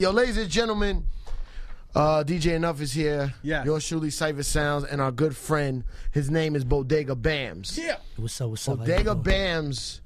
Yo, ladies and gentlemen, DJ Enuff is here. Yeah. Yours truly, Cipha Sounds, and our good friend, his name is Bodega Bamz. Yeah. What's up? What's up? Bodega Bamz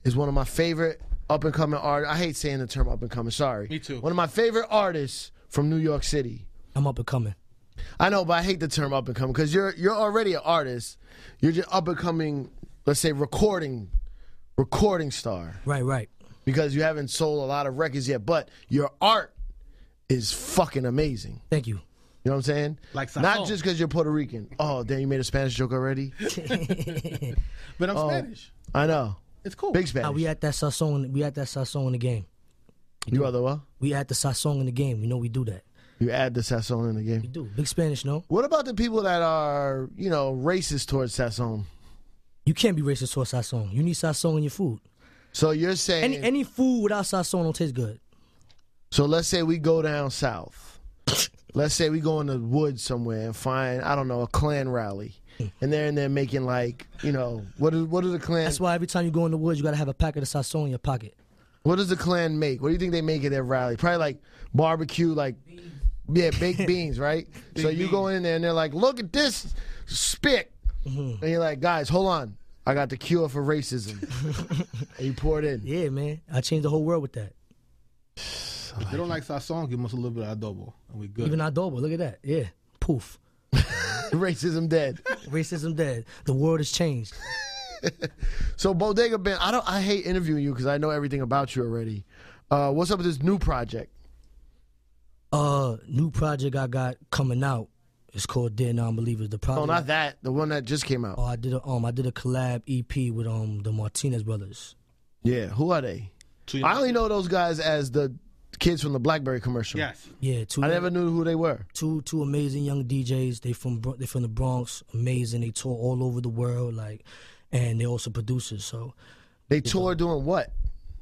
is one of my favorite up-and-coming artists. I hate saying the term up-and-coming, sorry. Me too. One of my favorite artists from New York City. I'm up and coming. I know, but I hate the term up-and-coming because you're already an artist. You're just up-and-coming, let's say, recording star. Right. Because you haven't sold a lot of records yet, but your art is fucking amazing. Thank you. You know what I'm saying? Like not just because you're Puerto Rican. Oh, damn, you made a Spanish joke already? But I'm Spanish. I know. It's cool. Big Spanish. We at that sazon. We at that sazon in the game. You are the what? We at the sazon in the game. You know we do that. You add the sazon in the We game. do. Big Spanish, no? What about the people that are, you know, racist towards sazon? You can't be racist towards sazon. You need sazon in your food. So you're saying... Any food without sazon don't taste good. So let's say we go down south. Let's say we go in the woods somewhere and find, I don't know, a Klan rally. And they're in there making like, you know, what do the Klan... That's why every time you go in the woods, you got to have a packet of sazon in your pocket. What does the Klan make? What do you think they make at their rally? Probably like barbecue, like, yeah, baked beans, right? So you go in there and they're like, look at this spit. And you're like, guys, hold on. I got the cure for racism. And you pour it in. Yeah, man. I changed the whole world with that. If they don't like sazon, give us a little bit of adobo, and we good. Even adobo, look at that. Yeah. Poof. Racism dead. Racism dead. The world has changed. So Bodega Bamz, I hate interviewing you because I know everything about you already. What's up with this new project? New project I got coming out. It's called Dead Non-Believers. The project. Oh, not that. The one that just came out. Oh, I did a collab EP with the Martinez brothers. Yeah, who are they? I only know those guys as the kids from the BlackBerry commercial. Yes. Yeah, I never knew who they were. Two amazing young DJs. They from the Bronx. Amazing. They tour all over the world. And they're also producers. So they tour doing what?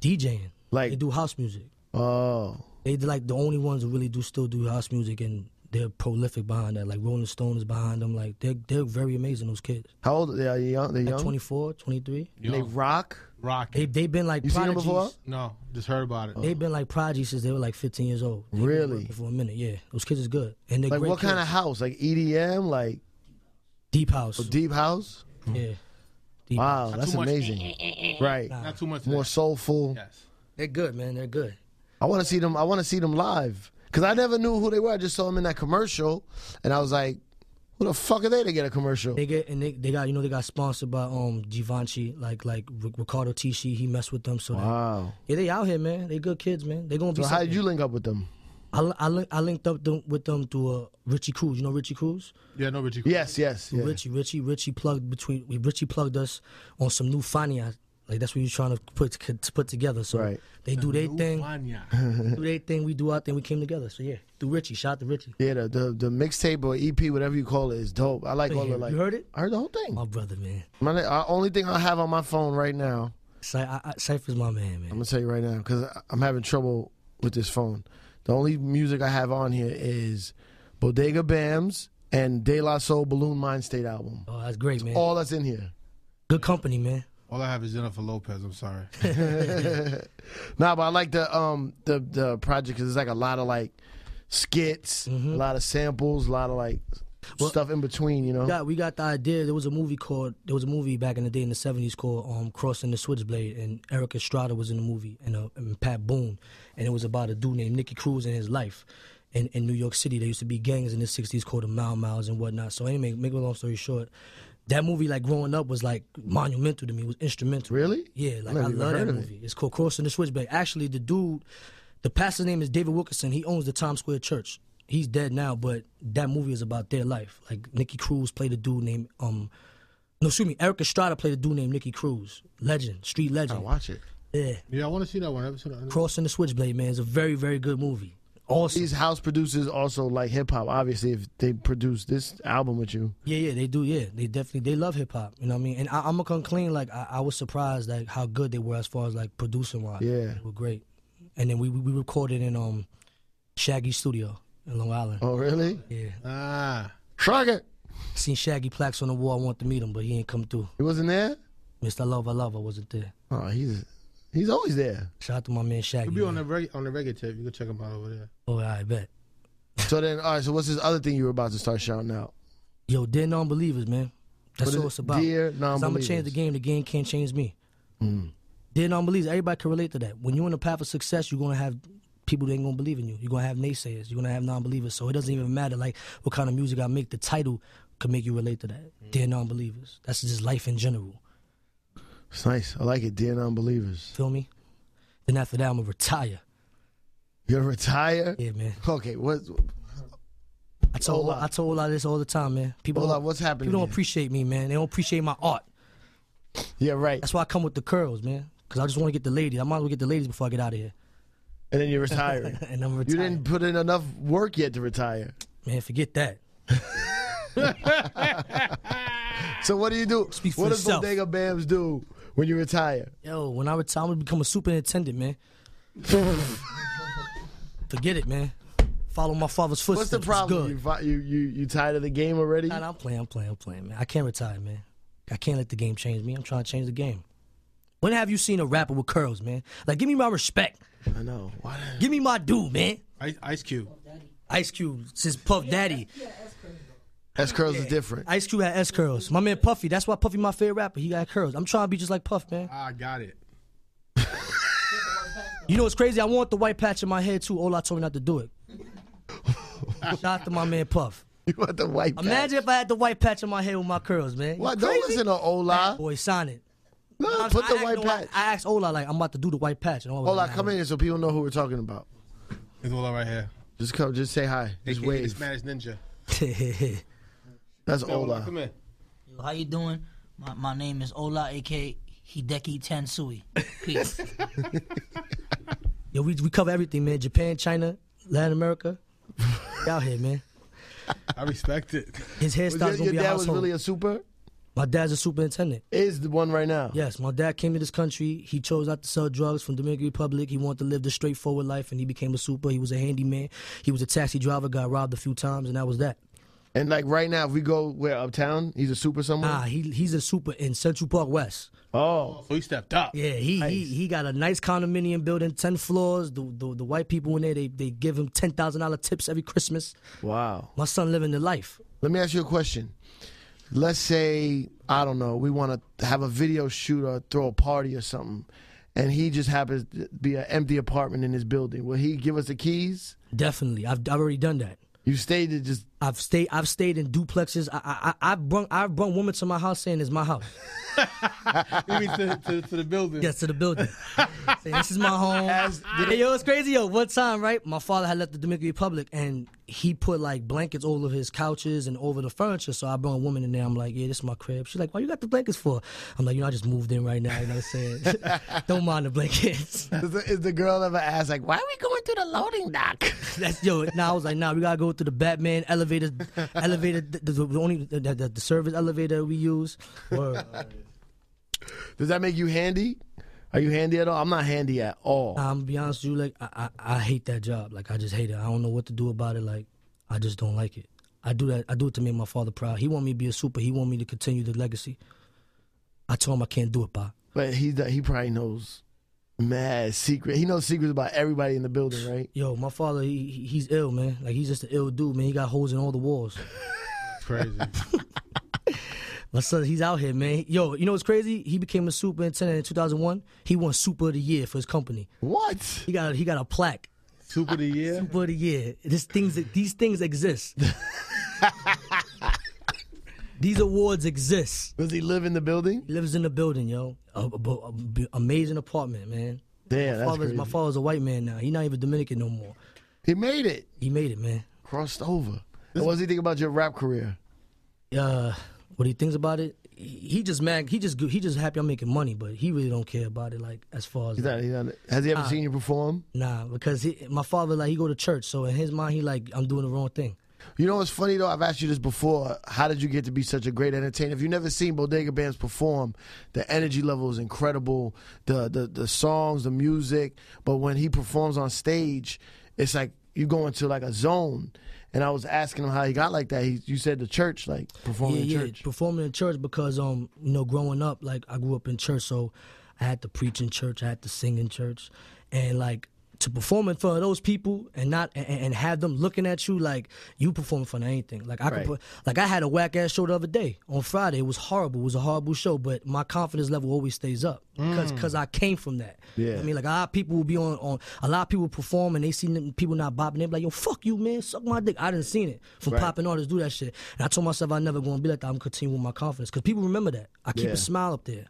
DJing. Like they do house music. Oh. They like the only ones who really still do house music, and they're prolific behind that. Like Rolling Stone is behind them. Like they're very amazing. Those kids. How old are they? Are you young? They're young. 24, 23. And they rock. They've been like you prodigies. seen them before? No, just heard about it. They've been like prodigies since they were like 15 years old. They've really? For a minute, yeah. Those kids is good, and they're like great what kids. kind of house? Like EDM, like deep house. Deep house. Yeah. Deep wow, house. that's amazing. Right. Not too much. More soulful. Yes. They're good, man. They're good. I want to see them. I want to see them live because I never knew who they were. I just saw them in that commercial, and I was like, "Who the fuck are they to get a commercial?" They got they got sponsored by Givenchy, like Ricardo Tisci. He messed with them. So wow. They out here, man. They good kids, man. They gonna be. So how did you link up with them? I linked up with them through Richie Cruz. You know Richie Cruz? Yeah, I know Richie Cruz. Yes. Yeah. Richie plugged us on some new Fania. Like that's what he was trying to put together. So right. They do their thing. Do their thing. We do our thing. We came together. So yeah, through Richie. Shout out to Richie. Yeah, the mixtape or EP, whatever you call it, is dope. I like all the like. You heard it? I heard the whole thing. My brother, man. Only thing I have on my phone right now. Cypher's my man. I'm gonna tell you right now because I'm having trouble with this phone. The only music I have on here is Bodega Bamz and De La Soul Balloon Mind State album. Oh, that's great, man. All that's in here. Good company, man. All I have is Jennifer Lopez. I'm sorry. Nah, but I like the project because it's like a lot of like skits, a lot of samples, a lot of like stuff in between. You know, we got the idea. There was a movie back in the day in the '70s called Crossing the Switchblade, and Eric Estrada was in the movie, and Pat Boone, and it was about a dude named Nicky Cruz and his life. In New York City, there used to be gangs in the '60s called the Mau Mau's and whatnot. So anyway, make a long story short, that movie, like growing up, was like monumental to me. It was instrumental. Really? Yeah, like I love that movie. It's called Crossing the Switchblade. Actually, the pastor's name is David Wilkerson. He owns the Times Square Church. He's dead now, but that movie is about their life. Like Nicky Cruz played a dude named Eric Estrada played a dude named Nicky Cruz. Legend, street legend. I watch it. Yeah, I want to see that one. I haven't seen that. Crossing the Switchblade, man, is a very, very good movie. Awesome. These house producers also like hip hop. Obviously, if they produce this album with you, yeah, they do. Yeah, they love hip hop. You know what I mean? And I'm gonna come clean. Like I was surprised like how good they were as far as like producing wise. Yeah, they were great. And then we recorded in Shaggy's studio in Long Island. Oh really? Yeah. Shaggy. Seen Shaggy plaques on the wall. I want to meet him, but he ain't come through. He wasn't there. Mr. I Love, I wasn't there. Oh, He's always there. Shout out to my man Shaggy. He'll be on man. the reggae tape. You can check him out over there. Oh, I bet. So then, all right. So what's this other thing you were about to start shouting out? Yo, Dear Non-Believers, man. That's all it's about. Dear 'Cause Non-Believers. I'm gonna change the game can't change me. Dear Non-Believers, everybody can relate to that. When you're on the path of success, you're gonna have people that ain't gonna believe in you. You're gonna have naysayers. You're gonna have non-believers. So it doesn't even matter like what kind of music I make. The title could make you relate to that. Dear Non-Believers. That's just life in general. It's nice. I like it. Dear Non-Believers. Feel me? Then after that, I'm gonna retire. You're gonna retire? Yeah, man. Okay. What? I told a lot of this all the time, man. People Hold on. What's happening? People don't here? appreciate me, man. They don't appreciate my art. Yeah, right. That's why I come with the curls, man. Because I just want to get the ladies. I might as well get the ladies before I get out of here. And then you're retiring. And I'm retired. You didn't put in enough work yet to retire. Man, forget that. So what do you do? Speak for What does yourself. Bodega Bamz do when you retire? Yo, when I retire, I'm going to become a superintendent, man. Forget it, man. Follow my father's footsteps. What's the problem? It's good. You tired of the game already? Nah, I'm playing, man. I can't retire, man. I can't let the game change me. I'm trying to change the game. When have you seen a rapper with curls, man? Like, give me my respect. I know. What? Give me my due, man. Ice Cube. Ice Cube, since Puff Daddy. S curls is different. Ice Cube had S curls. My man Puffy, that's why Puffy my favorite rapper. He got curls. I'm trying to be just like Puff, man. I got it. You know what's crazy? I want the white patch in my head too. Ola told me not to do it. Shout out to my man Puff. You want the white patch? Imagine if I had the white patch in my head with my curls, man. What? You Don't crazy? listen to Ola. Boy, sign it. No, put the white patch. I asked Ola, like, I'm about to do the white patch. And Ola, come in here so people know who we're talking about. It's all right here. Just come, just say hi. Just AKA the wave. Spanish Ninja. That's Yo, Ola. come in. Yo, how you doing? My name is Ola, aka Hideki Tensui. Peace. Yo, we cover everything, man. Japan, China, Latin America. We out here, man. I respect it. His hairstyle's gonna Your be a dad was household. really a super? My dad's a superintendent. Is the one right now? Yes, my dad came to this country. He chose not to sell drugs from Dominican Republic. He wanted to live the straightforward life, and he became a super. He was a handyman. He was a taxi driver, got robbed a few times, and that was that. And like right now, if we go where uptown, he's a super somewhere? Nah, he's a super in Central Park West. Oh. So he stepped up. Yeah, he got a nice condominium building, 10 floors. The white people in there, they give him $10,000 tips every Christmas. Wow. My son living the life. Let me ask you a question. Let's say, I don't know, we want to have a video shoot or throw a party or something, and he just happens to be an empty apartment in his building. Will he give us the keys? Definitely, I've already done that. You stayed to just... I've stayed in duplexes. I've brought women to my house saying it's my house. You mean to the building? Yes, to the building. Saying this is my home. Hey, yo, it's crazy, yo. One time, right, my father had left the Dominican Republic, and he put like blankets all over his couches and over the furniture. So I brought a woman in there. I'm like, yeah, this is my crib. She's like, why you got the blankets for? I'm like, I just moved in right now. You know what I'm saying? Don't mind the blankets. Is the girl ever asked, like, why are we going through the loading dock? I was like, we gotta go through the Batman elevator, the service elevator we use. Word. Does that make you handy? Are you handy at all? I'm not handy at all. I'm gonna be honest with you, like I hate that job. Like I just hate it. I don't know what to do about it. Like I just don't like it. I do it to make my father proud. He want me to be a super. He want me to continue the legacy. I told him I can't do it, Pa. But he probably knows mad secret. He knows secrets about everybody in the building, right? Yo, my father, he's ill, man. Like he's just an ill dude, man. He got holes in all the walls. Crazy. My son, he's out here, man. Yo, you know what's crazy? He became a superintendent in 2001. He won Super of the Year for his company. What? He got a plaque. Super of the year? Super of the Year. These things exist. These awards exist. Does he live in the building? He lives in the building, yo. Amazing apartment, man. Damn, that's crazy. My father's a white man now. He's not even Dominican no more. He made it. He made it, man. Crossed over. And what does he think about your rap career? What he thinks about it, he just mad. He just happy I'm making money, but he really don't care about it. Like as far as has he ever seen you perform? Nah, because my father, like, he go to church, so in his mind he like, I'm doing the wrong thing. You know what's funny though? I've asked you this before. How did you get to be such a great entertainer? If you've never seen Bodega Bamz perform, the energy level is incredible. The songs, the music, but when he performs on stage, it's like you go into like a zone. And I was asking him how he got like that. You said the church, like performing in church. Performing in church because growing up, like I grew up in church, so I had to preach in church, I had to sing in church, and like to perform in front of those people and not and have them looking at you like you performing in front of anything. Like I had a whack ass show the other day on Friday. It was horrible. It was a horrible show, but my confidence level always stays up because I came from that. Yeah. I mean, like a lot of people will be on a lot of people perform and they see people not bopping. They be like, yo, fuck you, man, suck my dick. I didn't seen it from popping artists do that shit. And I told myself I never gonna be like that. I'm gonna continue with my confidence because people remember that. I keep a smile up there,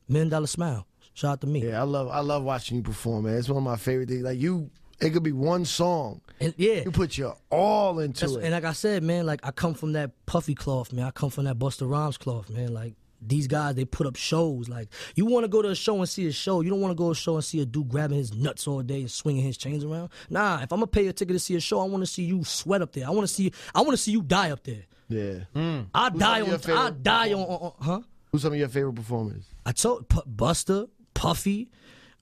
$1 million smile. Shout out to me. Yeah, I love watching you perform, man. It's one of my favorite things. Like it could be one song. And you put your all into it. And like I said, man, like I come from that Puffy cloth, man. I come from that Busta Rhymes cloth, man. Like these guys, they put up shows. Like you want to go to a show and see a show. You don't want to go to a show and see a dude grabbing his nuts all day and swinging his chains around. Nah, if I'm gonna pay a ticket to see a show, I want to see you sweat up there. I want to see you die up there. Yeah. I die on. Huh? Who's some of your favorite performers? I told Busta, Puffy.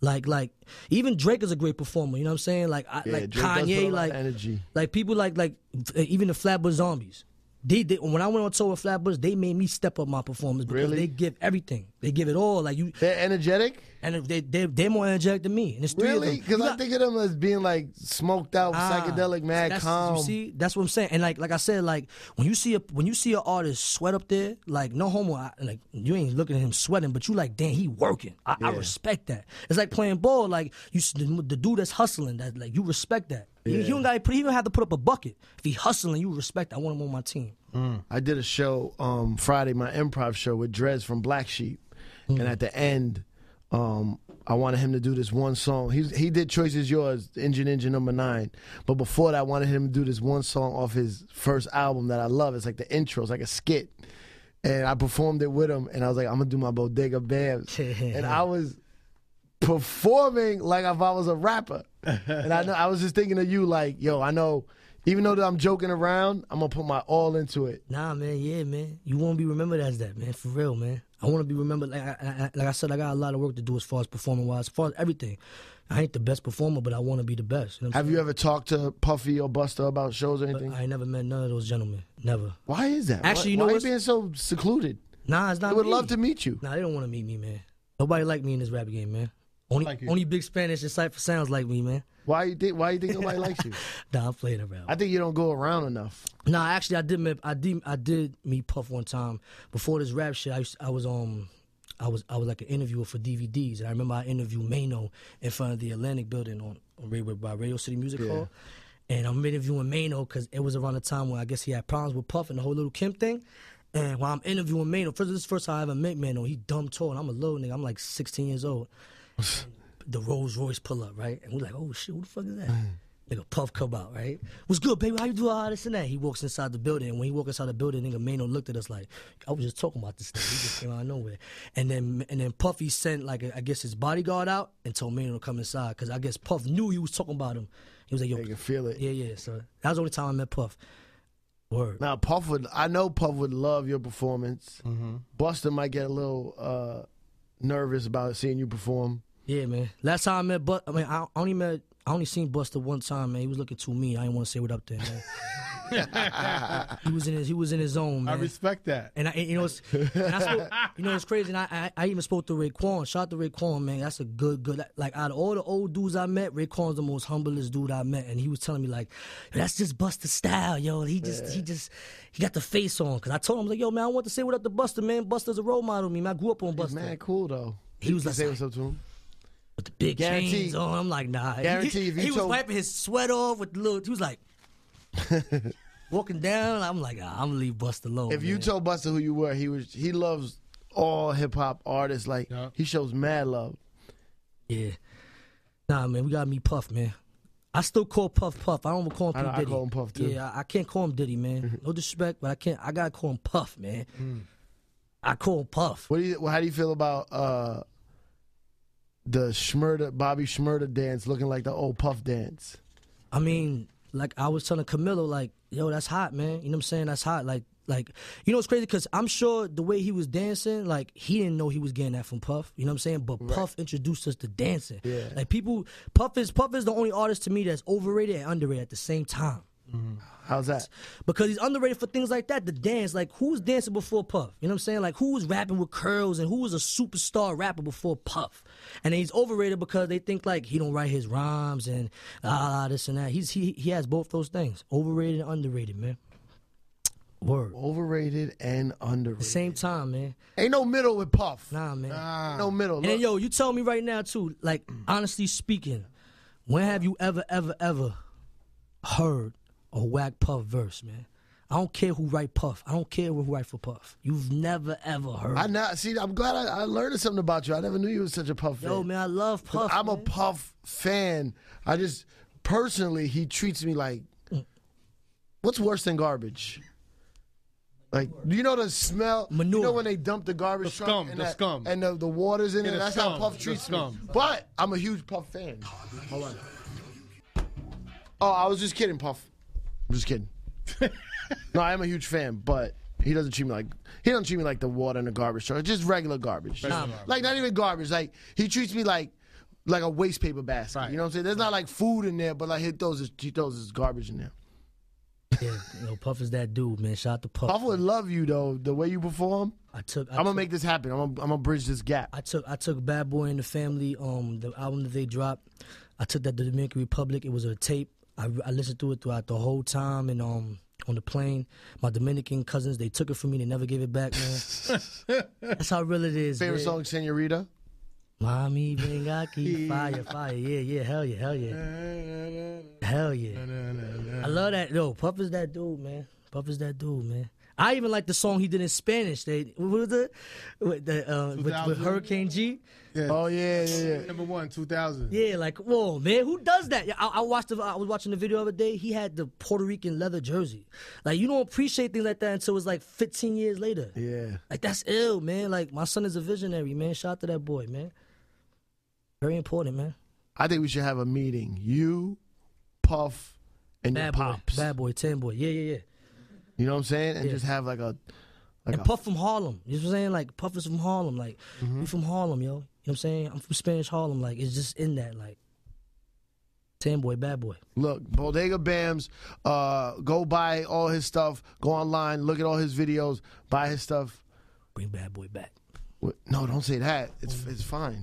Like even Drake is a great performer, you know what I'm saying? Like Drake Kanye, like energy. Like people like even the Flatbush Zombies. They when I went on tour with Flatbush, they made me step up my performance because they give everything. They give it all. Like they're energetic, and they're more energetic than me. And it's really because I think of them as being like smoked out, psychedelic, mad, calm. You see, that's what I'm saying. And like I said, like when you see an artist sweat up there, like no homo, like you ain't looking at him sweating, but you like, damn, he working. I respect that. It's like playing ball. Like the dude that's hustling, that like you respect that. Yeah. He don't have to put up a bucket. If he hustling, you respect. I want him on my team. I did a show Friday, my improv show with Drez from Black Sheep, and at the end, I wanted him to do this one song. He did Choice Is Yours, Engine number 9, but before that, I wanted him to do this one song off his first album that I love. It's like the intro, it's like a skit, and I performed it with him, and I was like, I'm gonna do my Bodega Bamz, and I was performing like if I was a rapper. And I was just thinking of you like, yo, I know, even though that I'm joking around, I'm going to put my all into it. Nah, man, yeah, man. You won't be remembered as that, man, for real, man. I want to be remembered, like I said, I got a lot of work to do as far as performing-wise, as far as everything. I ain't the best performer, but I want to be the best. You know Have you ever talked to Puffy or Busta about shows or anything? But I ain't never met none of those gentlemen, never. Why is that? Actually, why are you being so secluded? Nah, it's not They would love to meet you. Nah, they don't want to meet me, man. Nobody like me in this rap game, man. Only Big Spanish and Cipha Sounds like me, man. Why you think nobody likes you? Nah, I'm playing around. I think you don't go around enough. Nah, actually, I did meet Puff one time before this rap shit. I was like an interviewer for DVDs, and I remember I interviewed Mano in front of the Atlantic Building on by Radio City Music Hall, and I'm interviewing Mano because it was around the time when I guess he had problems with Puff and the whole Little Kim thing. And while I'm interviewing Mano, this is the first time I ever met Mano. He dumb tall, and I'm a little nigga. I'm like 16 years old. The Rolls Royce pull up, right? And we're like, oh shit, who the fuck is that? Nigga Puff come out, right? What's good, baby? How you doing? All this and that. He walks inside the building, and when he walks inside the building, nigga Mano looked at us like, I was just talking about this thing. He just came out of nowhere. And then Puffy sent like I guess his bodyguard out and told Mano to come inside because I guess Puff knew he was talking about him. He was like, yo, you can feel it. Yeah. So that was the only time I met Puff. Word. Now I know Puff would love your performance. Busta might get a little nervous about seeing you perform. Yeah, man. Last time I met I only seen Busta one time, man. He was looking too mean. I didn't want to say what up there, man. He was in his zone, man. I respect that. And it's crazy. And I even spoke to Raekwon. Shout out to Raekwon, man. That's a good. Like out of all the old dudes I met, Raekwon's the most humblest dude I met. And he was telling me like, that's just Busta style, yo. He got the face on. Cause I told him like, yo, man, I want to say what up to Busta, man. Busta's a role model to me, man. I grew up on Busta. He's mad cool though. He was like, say like, what's up to him. With the big chains on, I'm like, nah. Guarantee if you he was wiping his sweat off with the little. He was like walking down. I'm like, I'm gonna leave Busta alone. If you told Busta who you were, he loves all hip hop artists. Like he shows mad love. Yeah. Nah, man, we gotta meet Puff, man. I still call Puff. I don't call him Diddy. I call him Puff too. Yeah, I can't call him Diddy, man. No disrespect, but I can't. I gotta call him Puff, man. I call him Puff. How do you feel about the Bobby Shmurda dance looking like the old Puff dance? I mean, like I was telling Camilo, like, yo, that's hot, man. You know what I'm saying? That's hot. Like, you know what's crazy? Because I'm sure the way he was dancing, like, he didn't know he was getting that from Puff. You know what I'm saying? But Puff introduced us to dancing. Yeah. Like, Puff is the only artist to me that's overrated and underrated at the same time. How's that? Because he's underrated for things like that. The dance, like who was dancing before Puff? You know what I'm saying? Like who was rapping with curls and who was a superstar rapper before Puff? And then he's overrated because they think like he don't write his rhymes and this and that. He has both those things. Overrated and underrated, man. Word. Overrated and underrated. At the same time, man. Ain't no middle with Puff. Nah, man. Ain't no middle. And then, yo, you tell me right now, too, like, honestly speaking, when have you ever heard a whack Puff verse, man? I don't care who write Puff. I don't care who write for Puff. You've never, ever heard. See, I'm glad I learned something about you. I never knew you was such a Puff fan. Yo, man, I love Puff, I'm man. a Puff fan. I just, personally, he treats me like, what's worse than garbage? Like, you know the smell? Manure. You know when they dump the garbage scum, truck the scum. And the water's in it? That's how Puff treats me. Scum. But I'm a huge Puff fan. Hold on. Oh, I was just kidding, Puff. I'm just kidding. No, I am a huge fan, but he doesn't treat me like the water in the garbage truck. Just regular garbage. Like not even garbage. Like he treats me like a waste paper basket. Right. You know what I'm saying? There's not like food in there, but like he throws his garbage in there. Yeah, Puff is that dude, man. Shout out to Puff. Puff would love you though, the way you perform. I'm gonna make this happen. I'm gonna bridge this gap. I took Bad Boy and the Family, the album that they dropped. I took that to the Dominican Republic. It was a tape. I listened to it throughout the whole time, and on the plane, my Dominican cousins, they took it from me. They never gave it back, man. That's how real it is. Favorite man. song, Senorita? Mommy, bring Aki, fire, fire. Yeah, hell yeah. Hell yeah. I love that. Yo, Puff is that dude, man. Puff is that dude, man. I even like the song he did in Spanish. What was it? With Hurricane G. Yeah. Oh yeah. #1, 2000. Yeah, like, whoa, man, who does that? I was watching the video the other day. He had the Puerto Rican leather jersey. Like, you don't appreciate things like that until it's like 15 years later. Yeah. Like, that's ill, man. Like, my son is a visionary, man. Shout out to that boy, man. Very important, man. I think we should have a meeting. You, Puff, and your pops. Bad Boy, 10 Boy. Yeah. You know what I'm saying? And just have and Puff from Harlem. You know what I'm saying? Like, Puff is from Harlem. Like, we from Harlem, yo. You know what I'm saying? I'm from Spanish Harlem. Like, it's just in that, like, 10 Boy, Bad Boy. Look, Bodega Bamz, go buy all his stuff. Go online, look at all his videos, buy his stuff. Bring Bad Boy back. No, don't say that. It's fine.